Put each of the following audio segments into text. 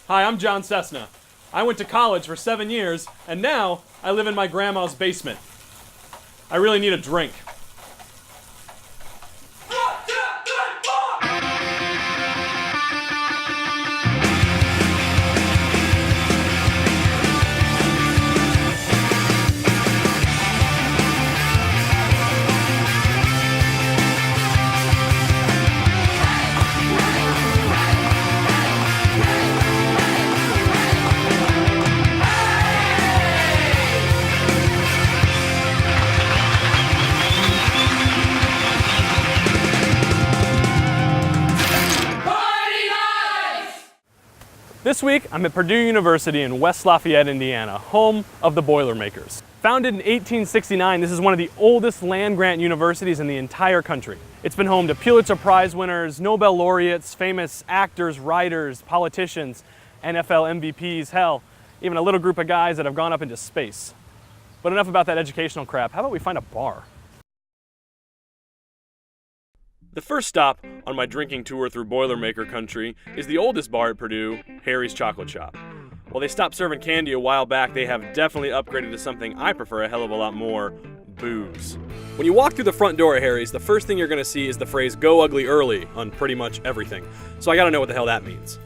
Hi, I'm John Cessna. I went to college for 7 years, and now I live in my grandma's basement. I really need a drink. This week, I'm at Purdue University in West Lafayette, Indiana, home of the Boilermakers. Founded in 1869, this is one of the oldest land-grant universities in the entire country. It's been home to Pulitzer Prize winners, Nobel laureates, famous actors, writers, politicians, NFL MVPs, hell, even a little group of guys that have gone up into space. But enough about that educational crap. How about we find a bar? The first stop on my drinking tour through Boilermaker country is the oldest bar at Purdue, Harry's Chocolate Shop. While they stopped serving candy a while back, they have definitely upgraded to something I prefer a hell of a lot more: booze. When you walk through the front door at Harry's, the first thing you're going to see is the phrase "Go Ugly Early" on pretty much everything. So I gotta know what the hell that means.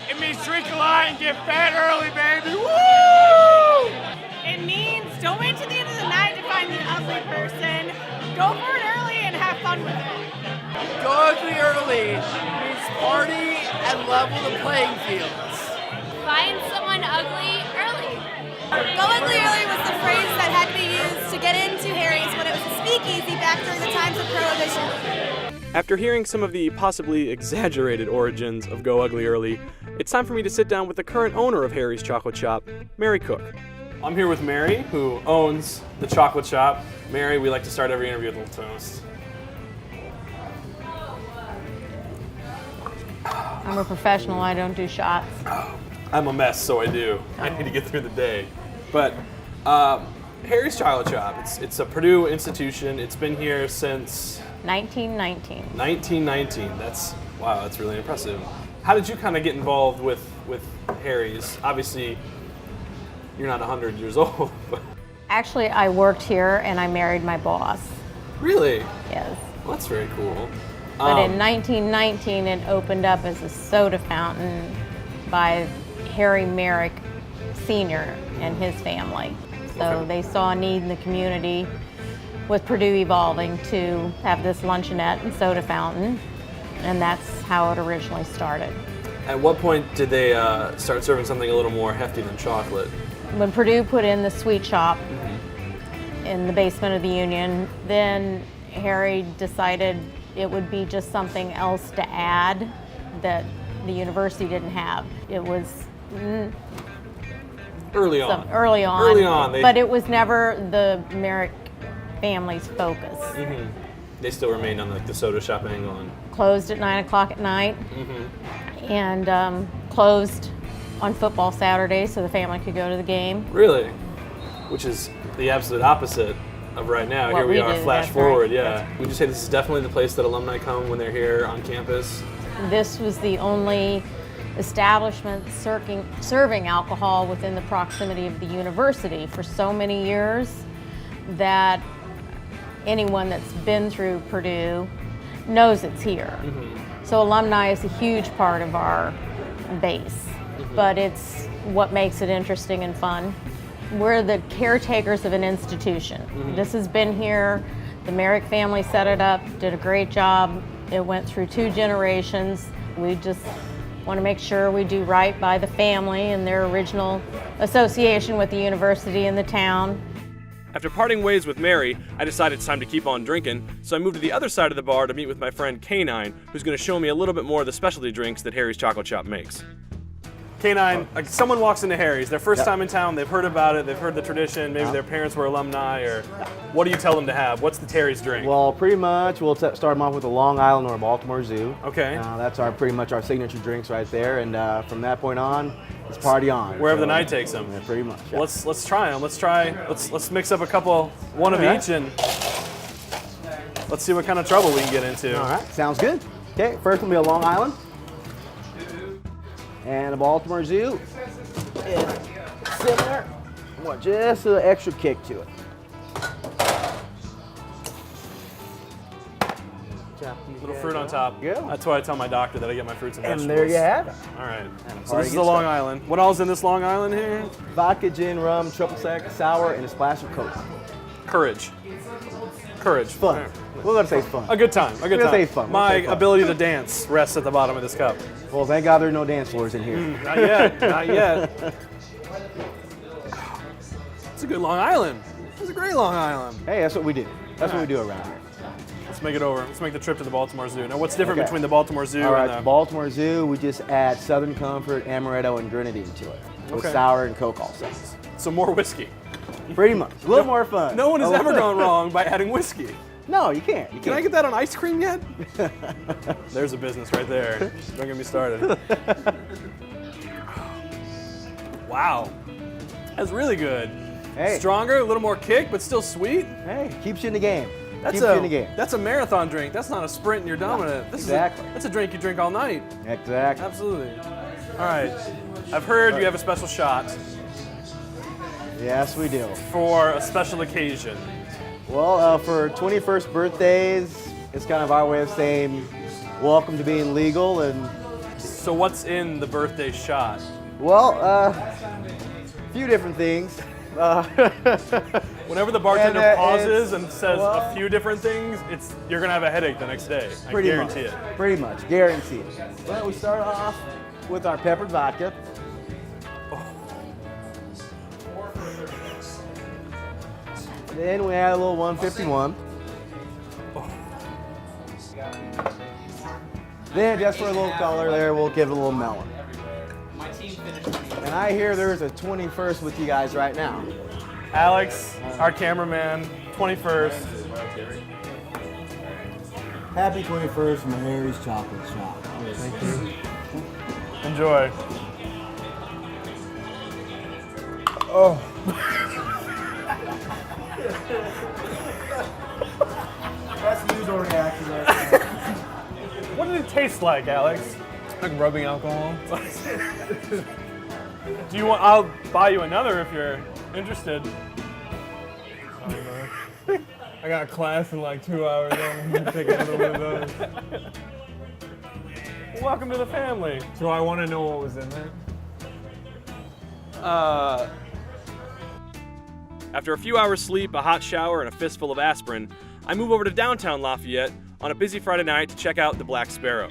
It means drink a lot and get fat early, baby. Woo! It means don't wait till the end of the night to find the ugly person. Go for it early and have fun with it. Go ugly early means party and level the playing fields. Find someone ugly early. Go ugly early was the phrase that had to be used to get into Harry's when it was a speakeasy back during the times of Prohibition. After hearing some of the possibly exaggerated origins of Go Ugly Early, it's time for me to sit down with the current owner of Harry's Chocolate Shop, Mary Cook. I'm here with Mary, who owns the chocolate shop. Mary, we like to start every interview with a little toast. I'm a professional, I don't do shots. I'm a mess, so I do. I need to get through the day. But Harry's Chocolate Shop, it's a Purdue institution. It's been here since 1919. 1919. Wow, that's really impressive. How did you kind of get involved with Harry's? Obviously, you're not 100 years old. But Actually, I worked here and I married my boss. really? Yes. Well, that's very cool. But in 1919, it opened up as a soda fountain by Harry Merrick Sr. and his family. So Okay. they saw a need in the community with Purdue evolving to have this luncheonette and soda fountain, and that's how it originally started. At what point did they start serving something a little more hefty than chocolate? When Purdue put in the sweet shop in the basement of the Union, then Harry decided it would be just something else to add that the university didn't have. It was Early on. early on. Early on, but it was never the Merrick family's focus. They still remained on the soda shop angle. And Closed at 9 o'clock at night and closed on football Saturday so the family could go to the game. really, which is the absolute opposite of right now. What Here we we are, do, flash that's forward. right. Yeah. Would you say this is definitely the place that alumni come when they're here on campus? This was the only establishment serving alcohol within the proximity of the university for so many years that anyone that's been through Purdue knows it's here. So alumni is a huge part of our base, but it's what makes it interesting and fun. We're the caretakers of an institution. This has been here. The Merrick family set it up, did a great job. It went through 2 generations. We just want to make sure we do right by the family and their original association with the university and the town. After parting ways with Mary, I decided it's time to keep on drinking, so I moved to the other side of the bar to meet with my friend K9, who's going to show me a little bit more of the specialty drinks that Harry's Chocolate Shop makes. K9, like someone walks into Harry's, their first time in town, they've heard about it, they've heard the tradition, maybe their parents were alumni, or what do you tell them to have? What's the Harry's drink? Well, pretty much we'll start them off with a Long Island or a Baltimore Zoo. Okay. That's pretty much our signature drinks right there, and from that point on, it's party on. Wherever the night takes them. Yeah, pretty much. Yeah. Well, let's try them. Let's mix up a couple, one of each, and let's see what kind of trouble we can get into. All right, sounds good. Okay, first will be a Long Island. And the Baltimore Zoo is similar. I want just an extra kick to it. Little fruit on top. Yeah. That's why I tell my doctor that I get my fruits and vegetables. And there you have it. All right. And So this is the Long Island. What else in this Long Island here? Vodka, gin, rum, triple sec, sour, and a splash of Coke. Courage. Courage. Fun. There. We're gonna say fun. A good time. A good We're gonna time. say fun. My We'll say fun. ability to dance rests at the bottom of this cup. Well, thank God there are no dance floors in here. Not yet. Not yet. It's a good Long Island. It's a great Long Island. Hey, that's what we do. That's what we do around here. Let's make it over. Let's make the trip to the Baltimore Zoo. Now, what's different Okay. between the Baltimore Zoo All right, and the... Baltimore Zoo, we just add Southern Comfort, Amaretto, and Grenadine to it. With Okay. sour and Coke also. So more whiskey. Pretty much. A little more fun. No one has A ever little- gone wrong by adding whiskey. No, you can't. You Can I can't. get that on ice cream yet? There's a business right there. Don't get me started. Wow. That's really good. Hey. Stronger, a little more kick, but still sweet. Hey, keeps you in the game. That's keeps you in the game. That's a marathon drink. That's not a sprint and you're dominant. This Exactly. That's a drink you drink all night. Exactly. Absolutely. All right. I've heard you have a special shot Yes, we do. for a special occasion. Well, for 21st birthdays, it's kind of our way of saying welcome to being legal. And, So what's in the birthday shot? well, a few different things. Whenever the bartender And, pauses it's- and says well- a few different things, you're gonna have a headache the next day. I Pretty guarantee much. it. Pretty much, guaranteed. Well, we start off with our peppered vodka. Then we add a little 151. Then just for a little color there, we'll give it a little melon. And I hear there's a 21st with you guys right now. Alex, our cameraman, 21st. Happy 21st from Harry's Chocolate Shop. Thank you. Enjoy. That's the usual reaction right there. What did it taste like, Alex? Like rubbing alcohol. Do you want? I'll buy you another if you're interested. I got a class in like 2 hours. I'm gonna take a little bit of those. Welcome to the family. So I want to know what was in there. After a few hours sleep, a hot shower, and a fistful of aspirin, I move over to downtown Lafayette on a busy Friday night to check out the Black Sparrow.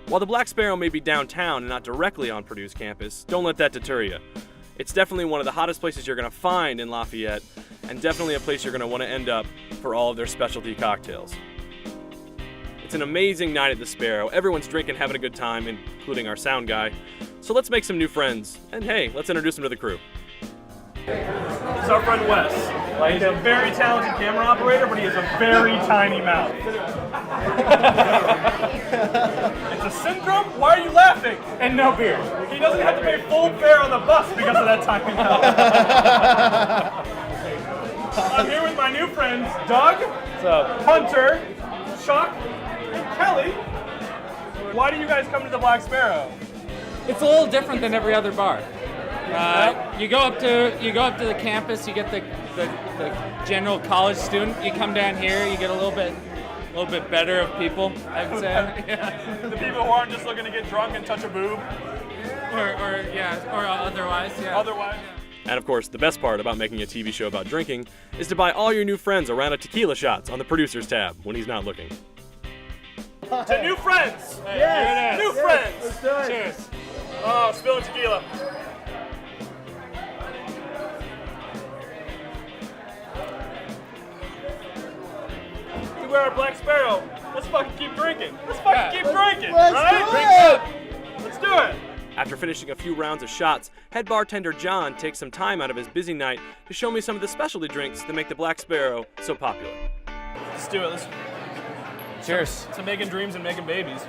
While the Black Sparrow may be downtown and not directly on Purdue's campus, don't let that deter you. It's definitely one of the hottest places you're going to find in Lafayette, and definitely a place you're going to want to end up for all of their specialty cocktails. It's an amazing night at the Sparrow. Everyone's drinking, having a good time, including our sound guy. So let's make some new friends, and hey, let's introduce them to the crew. This is our friend Wes. He's a very talented camera operator, but he has a very tiny mouth. It's a syndrome? Why are you laughing? And no beer. He doesn't have to pay full fare on the bus because of that tiny mouth. I'm here with my new friends, Doug, Hunter, Chuck, and Kelly. Why do you guys come to the Black Sparrow? It's a little different than every other bar. You go up to the campus, you get the general college student. You come down here, you get a little bit better of people, I would say. Yeah. The people who aren't just looking to get drunk and touch a boob. or otherwise, yeah. Otherwise. And of course, the best part about making a TV show about drinking is to buy all your new friends a round of tequila shots on the producer's tab when he's not looking. To new friends! Yes. New friends! Let's do it. Cheers. Oh, spilling tequila. We're our Black Sparrow. Let's fucking keep drinking. Let's fucking keep drinking, let's right? do Drink it. up. Let's do it. After finishing a few rounds of shots, head bartender John takes some time out of his busy night to show me some of the specialty drinks that make the Black Sparrow so popular. Let's do it. Cheers. To making dreams and making babies.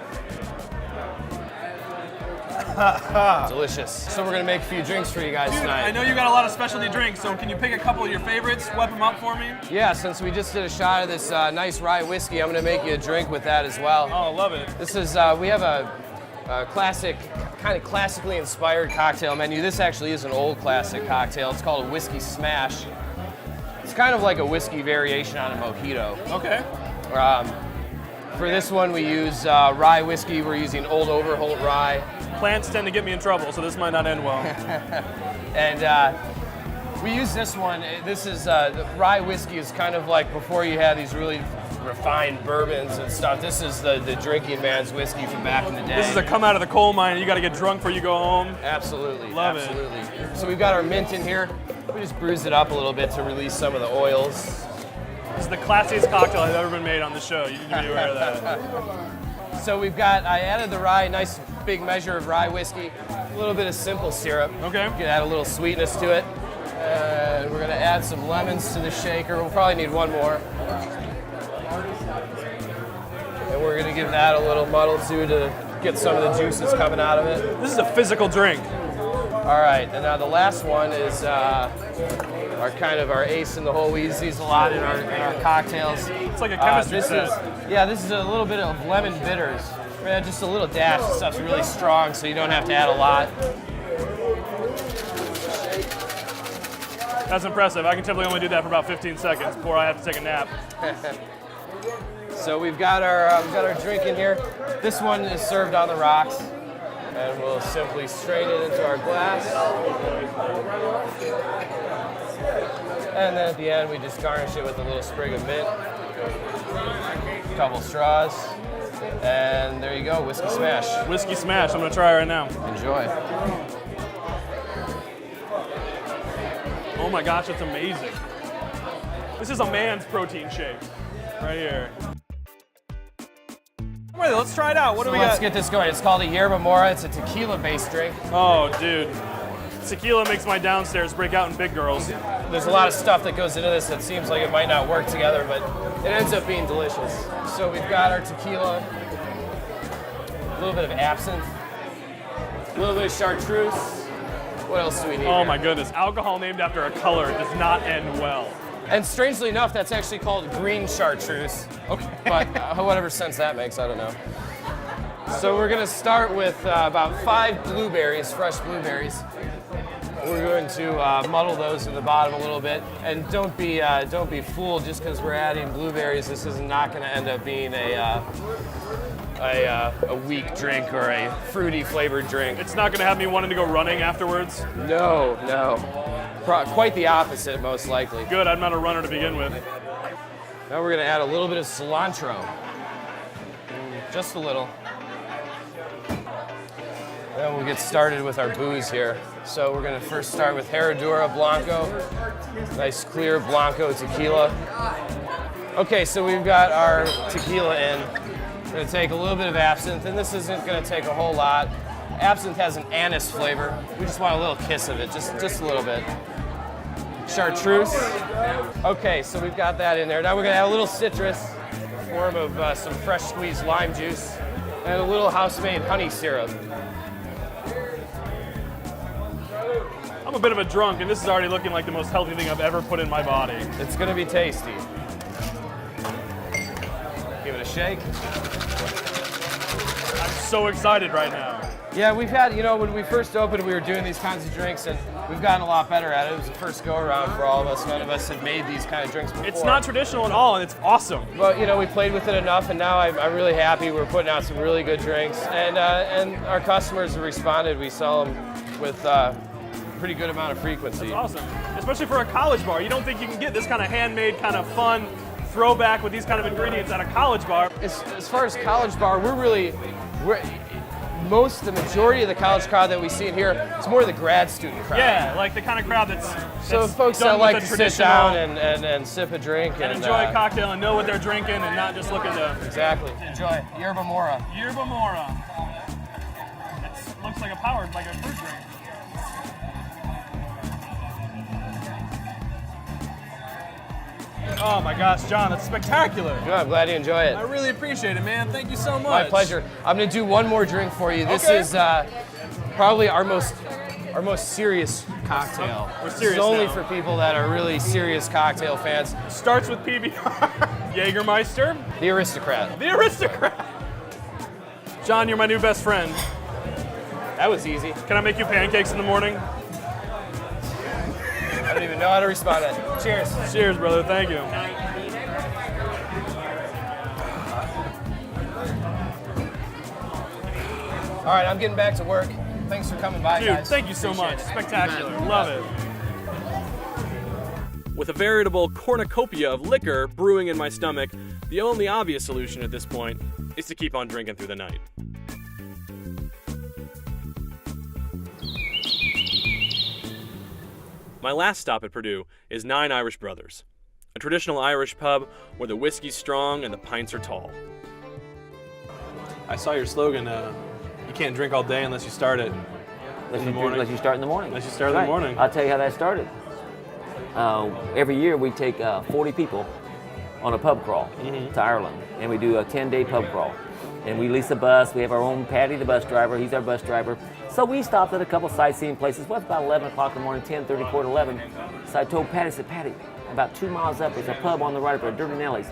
Delicious. So we're gonna make a few drinks for you guys Dude, tonight. I know you got a lot of specialty drinks, so can you pick a couple of your favorites, whip them up for me? Yeah, since we just did a shot of this nice rye whiskey, I'm gonna make you a drink with that as well. Oh, I love it. This is we have a classic, kind of classically inspired cocktail menu. This actually is an old classic cocktail. It's called a whiskey smash. It's kind of like a whiskey variation on a mojito. Okay. For this one, we use rye whiskey. We're using Old Overholt rye. Plants tend to get me in trouble, so this might not end well. And we use this one. This is the rye whiskey is kind of like before you had these really refined bourbons and stuff. This is the drinking man's whiskey from back in the day. This is a come out of the coal mine and you got to get drunk before you go home. Absolutely. Love absolutely. So we've got our mint in here. We just bruise it up a little bit to release some of the oils. This is the classiest cocktail I've ever been made on the show. You need to be aware of that. So I added the rye, nice big measure of rye whiskey, a little bit of simple syrup. Okay. You can add a little sweetness to it. And we're gonna add some lemons to the shaker. We'll probably need one more. And we're gonna give that a little muddle too to get some of the juices coming out of it. This is a physical drink. All right, and now the last one is our ace in the hole. We use these a lot in our cocktails. It's like a chemistry set. This is a little bit of lemon bitters. Just a little dash. This stuff's really strong, so you don't have to add a lot. That's impressive. I can typically only do that for about 15 seconds before I have to take a nap. So we've got our drink in here. This one is served on the rocks, and we'll simply strain it into our glass. And then at the end, we just garnish it with a little sprig of mint, a couple straws, and there you go, whiskey smash. Whiskey smash. I'm gonna try it right now. Enjoy. Oh my gosh, it's amazing. This is a man's protein shake right here. Wait, let's try it out. What do we got? Let's get this going. It's called a Yerba Mora. It's a tequila-based drink. Oh, dude. Tequila makes my downstairs break out in big girls. There's a lot of stuff that goes into this that seems like it might not work together, but it ends up being delicious. So we've got our tequila, a little bit of absinthe, a little bit of chartreuse. What else do we need Oh here? my goodness. Alcohol named after a color does not end well. And strangely enough, that's actually called green chartreuse. Okay. But whatever sense that makes, I don't know. So we're gonna start with about 5 blueberries, fresh blueberries. We're going to muddle those in the bottom a little bit, and don't be fooled just because we're adding blueberries. This is not going to end up being a weak drink or a fruity flavored drink. It's not going to have me wanting to go running afterwards. No. Quite the opposite, most likely. Good, I'm not a runner to begin with. Now we're going to add a little bit of cilantro, just a little. Then we'll get started with our booze here. So we're gonna first start with Herradura Blanco. Nice clear Blanco tequila. Okay, so we've got our tequila in. We're gonna take a little bit of absinthe, and this isn't gonna take a whole lot. Absinthe has an anise flavor. We just want a little kiss of it, just a little bit. Chartreuse. Okay, so we've got that in there. Now we're gonna add a little citrus in the form of some fresh squeezed lime juice and a little house-made honey syrup. I'm a bit of a drunk, and this is already looking like the most healthy thing I've ever put in my body. It's gonna be tasty. Give it a shake. I'm so excited right now. Yeah, we've had, when we first opened, we were doing these kinds of drinks, and we've gotten a lot better at it. It was the first go-around for all of us. None of us had made these kind of drinks before. It's not traditional at all, and it's awesome. But, we played with it enough, and now I'm really happy. We're putting out some really good drinks, and our customers have responded. We sell them with pretty good amount of frequency. That's awesome, especially for a college bar. You don't think you can get this kind of handmade, kind of fun throwback with these kind of ingredients at a college bar. As far as college bar, the majority of the college crowd that we see in here, it's more the grad student crowd. Yeah, like the kind of crowd that's folks that like to sit down and sip a drink and enjoy a cocktail and know what they're drinking and not just looking to exactly enjoy Yerba Mora. Yerba Mora. It looks like a fruit drink. Oh my gosh, John, that's spectacular. Good, I'm glad you enjoy it. I really appreciate it, man. Thank you so much. My pleasure. I'm gonna do one more drink for you. This is probably our most serious cocktail. We're serious It's only now. for people that are really serious cocktail fans. Starts with PBR. Jägermeister. The Aristocrat. The Aristocrat. John, you're my new best friend. That was easy. Can I make you pancakes in the morning? I don't even know how to respond to that. Cheers. Cheers, brother. Thank you. All right, I'm getting back to work. Thanks for coming by, Dude, guys. thank you so Appreciate much. it. Spectacular. Love it. With a veritable cornucopia of liquor brewing in my stomach, the only obvious solution at this point is to keep on drinking through the night. My last stop at Purdue is Nine Irish Brothers, a traditional Irish pub where the whiskey's strong and the pints are tall. I saw your slogan, you can't drink all day unless you start it in the morning. Unless you start in the morning. Unless you start in the morning. I'll tell you how that started. Every year we take 40 people on a pub crawl to Ireland, and we do a 10-day pub crawl. And we lease a bus. We have our own Patty, the bus driver. He's our bus driver. So we stopped at a couple sightseeing places. Well, it's about 11 o'clock in the morning, 10:30, 11. So I told Patty, I said, Patty, about 2 miles up, there's a pub on the right up there, Dirty Nelly's.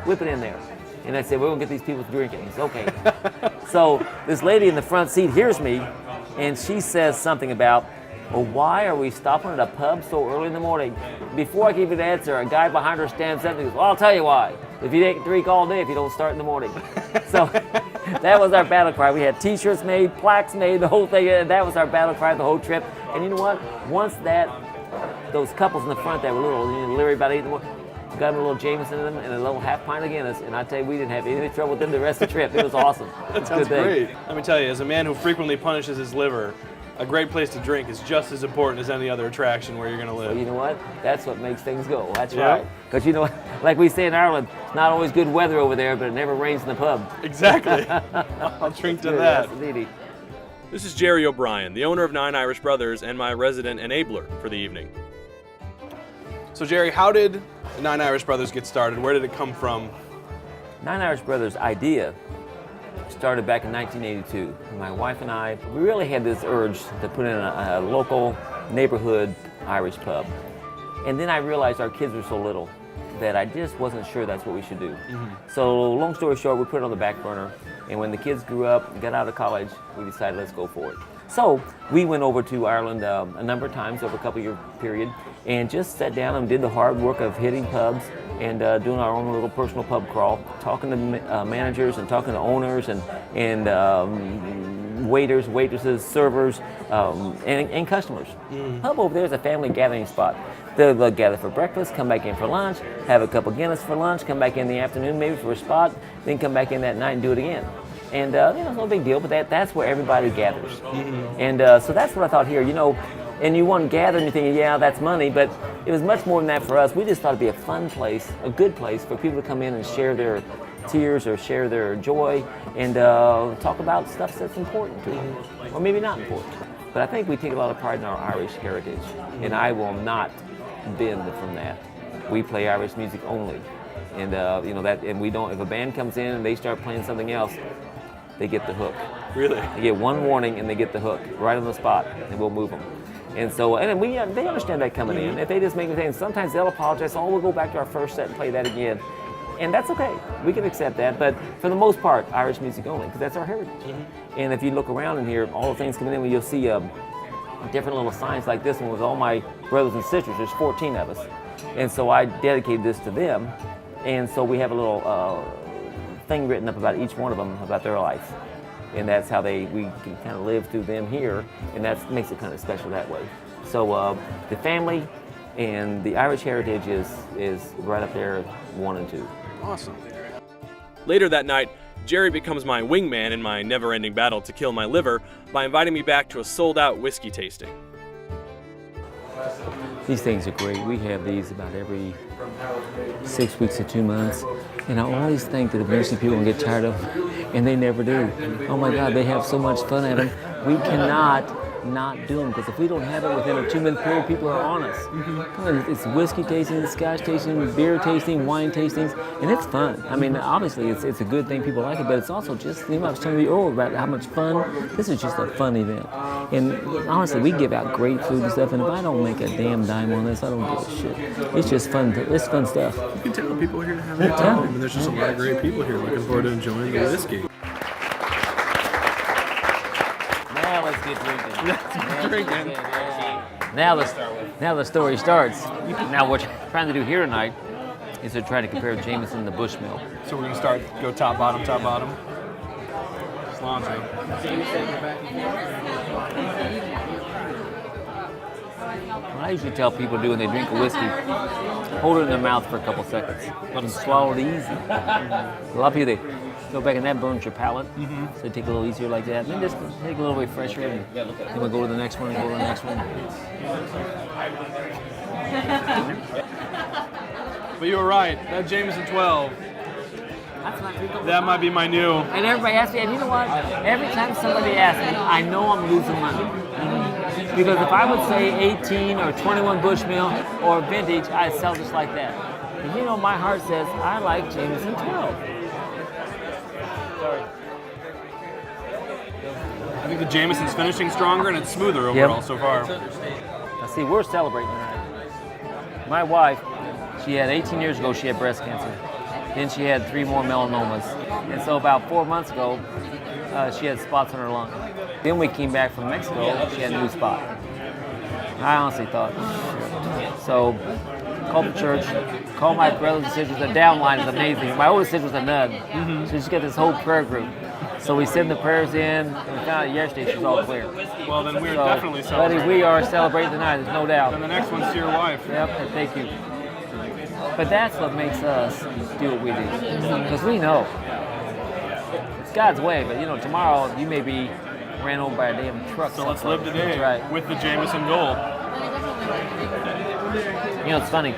Whip it in there. And I said, we're going to get these people drinking. He said, okay. So this lady in the front seat hears me, and she says something about, well, why are we stopping at a pub so early in the morning? Before I can even answer, a guy behind her stands up and goes, well, I'll tell you why. If you ain't drink all day if you don't start in the morning. So that was our battle cry. We had T-shirts made, plaques made, the whole thing. And that was our battle cry the whole trip. And you know what? Once those couples in the front that were little, leery about 8 in the morning, got them a little Jameson in them and a little half pint of Guinness. And I tell you, we didn't have any trouble with them the rest of the trip. It was awesome. That sounds great. Let me tell you, as a man who frequently punishes his liver, a great place to drink is just as important as any other attraction where you're going to live. Well, you know what? That's what makes things go. That's right. Because you know, like we say in Ireland, it's not always good weather over there, but it never rains in the pub. Exactly. I'll drink to that. Yes, indeed. This is Jerry O'Brien, the owner of Nine Irish Brothers and my resident enabler for the evening. So Jerry, how did Nine Irish Brothers get started? Where did it come from? Nine Irish Brothers' idea started back in 1982. My wife and I, we really had this urge to put in a local neighborhood Irish pub. And then I realized our kids were so little that I just wasn't sure that's what we should do. So long story short, we put it on the back burner. And when the kids grew up and got out of college, we decided let's go for it. So we went over to Ireland a number of times over a couple-year period and just sat down and did the hard work of hitting pubs and doing our own little personal pub crawl, talking to managers and talking to owners and waiters, waitresses, servers, and customers. Pub over there is a family gathering spot. They'll gather for breakfast, come back in for lunch, have a couple Guinness for lunch, come back in the afternoon maybe for a spot, then come back in that night and do it again. And it's no big deal, but that's where everybody gathers. And so that's what I thought here, and you want to gather and you're thinking, yeah, that's money, but it was much more than that for us. We just thought it'd be a fun place, a good place for people to come in and share their tears or share their joy and talk about stuff that's important to them, or maybe not important. But I think we take a lot of pride in our Irish heritage, and I will not bend from that. We play Irish music only, and and we don't. If a band comes in and they start playing something else, they get the hook. Really? They get one warning and they get the hook right on the spot, and we'll move them. And so, and they understand that coming in. If they just make mistakes, sometimes they'll apologize. Oh, we'll go back to our first set and play that again. And that's okay. We can accept that. But for the most part, Irish music only, because that's our heritage. And if you look around in here, all the things coming in, you'll see different little signs like this one with all my brothers and sisters. There's 14 of us. And so I dedicated this to them. And so we have a little thing written up about each one of them, about their life. And that's how we can kind of live through them here, and that makes it kind of special that way. So the family and the Irish heritage is right up there, 1 and 2. Awesome. Later that night, Jerry becomes my wingman in my never-ending battle to kill my liver by inviting me back to a sold-out whiskey tasting. These things are great. We have these about every 6 weeks to 2 months. And I always think that eventually people will get tired of them, and they never do. Oh my God, they have so much fun at them. We cannot not do them, because if we don't have it within a 2-month period, people are on us. Come on, it's whiskey tasting, scotch tasting, beer tasting, wine tastings, and it's fun. I mean, obviously it's a good thing, people like it, but it's also just, I was telling you earlier about how much fun, this is just a fun event. And honestly, we give out great food and stuff, and if I don't make a damn dime on this, I don't give a shit. It's just fun, it's fun stuff. You can tell people are here to have a good time, and there's just a lot of great people here looking forward to enjoying the whiskey. Now let's get drinking. Let's get drinking. Now the story starts. Now what you're trying to do here tonight is to try to compare Jameson to Bushmill. So we're gonna go top, bottom. Cilantro. What I usually tell people to do when they drink a whiskey, hold it in their mouth for a couple seconds. Let them swallow it easy. A lot of people, they go back and that burns your palate. So they take a little easier like that. And then just take a little bit fresher and then we'll go to the next one, But you were right. That Jameson 12. That might be my new. And everybody asks me, and you know what? Every time somebody asks me, I know I'm losing money. Because if I would say 18 or 21 Bushmill or vintage, I'd sell just like that. And you know, my heart says, I like Jameson 12. Sorry. I think the Jameson's finishing stronger and it's smoother overall so far. Now see, we're celebrating tonight. My wife, she had 18 years ago, she had breast cancer. Then she had 3 more melanomas. And so about 4 months ago, she had spots on her lung. Then we came back from Mexico, she had a new spot. I honestly thought, so called the church, called my brothers and sisters. The downline is amazing. My oldest sister's a nun, so she's got this whole prayer group. So we send the prayers in, and we found out yesterday she's all clear. Well, then we're definitely celebrating. Buddy, we are celebrating tonight, there's no doubt. And the next one's to your wife. Yep, and thank you. But that's what makes us do what we do. Because we know it's God's way, but you know, tomorrow you may be ran over by a damn truck. So let's live today with the Jameson Gold. You know, it's funny.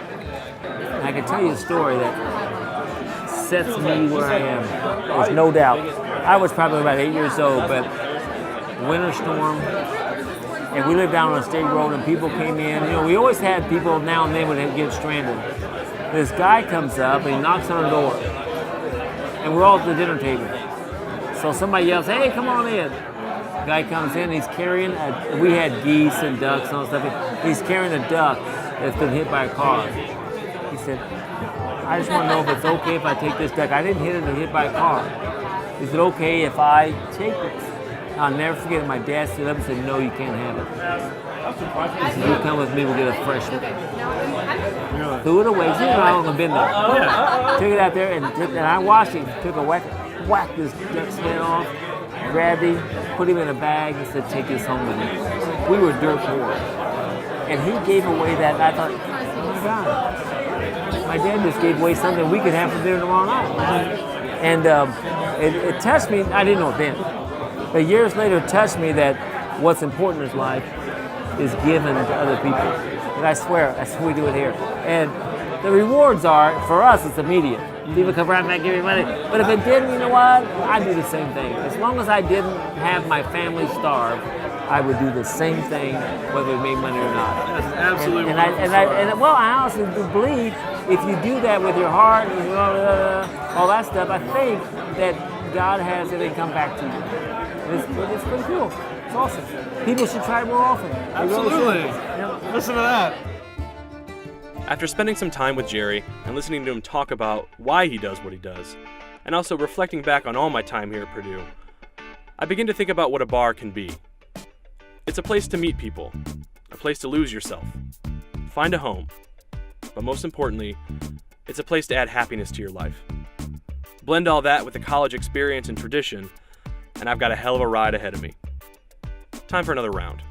I can tell you a story that sets me where I am. There's no doubt. I was probably about 8 years old, but winter storm, and we lived down on a state road, and people came in. You know, we always had people now and then would get stranded. This guy comes up and he knocks on our door, and we're all at the dinner table. So somebody yells, "Hey, come on in." The guy comes in, he's carrying we had geese and ducks and all that stuff. He's carrying a duck that's been hit by a car. He said, "I just want to know if it's okay if I take this duck. I didn't hit it, hit by a car. Is it okay if I take this?" I'll never forget it. My dad stood up and said, "No, you can't have it." He said, "You come with me, we'll get a fresh one." Threw it away. You know how long I've been there. Took it out there and I watched him. Took a whacked this duck's head off, grabbed him, put him in a bag, and said, "Take this home with you." We were dirt poor. And he gave away that, and I thought, oh my God, my dad just gave away something we could have for dinner tomorrow night. And it touched me. I didn't know it then. But years later, it touched me that what's important in life is given to other people. And I swear, that's what we do it here. And the rewards are, for us, it's immediate. People come around and give me money. But if it didn't, you know what? I'd do the same thing. As long as I didn't have my family starve, I would do the same thing, whether it made money or not. That's absolutely and I honestly do believe if you do that with your heart and all that stuff, I think that God has everything come back to you. It's pretty cool. It's awesome. People should try it more often. Absolutely. Yep. Listen to that. After spending some time with Jerry and listening to him talk about why he does what he does, and also reflecting back on all my time here at Purdue, I begin to think about what a bar can be. It's a place to meet people, a place to lose yourself, find a home, but most importantly, it's a place to add happiness to your life. Blend all that with the college experience and tradition, and I've got a hell of a ride ahead of me. Time for another round.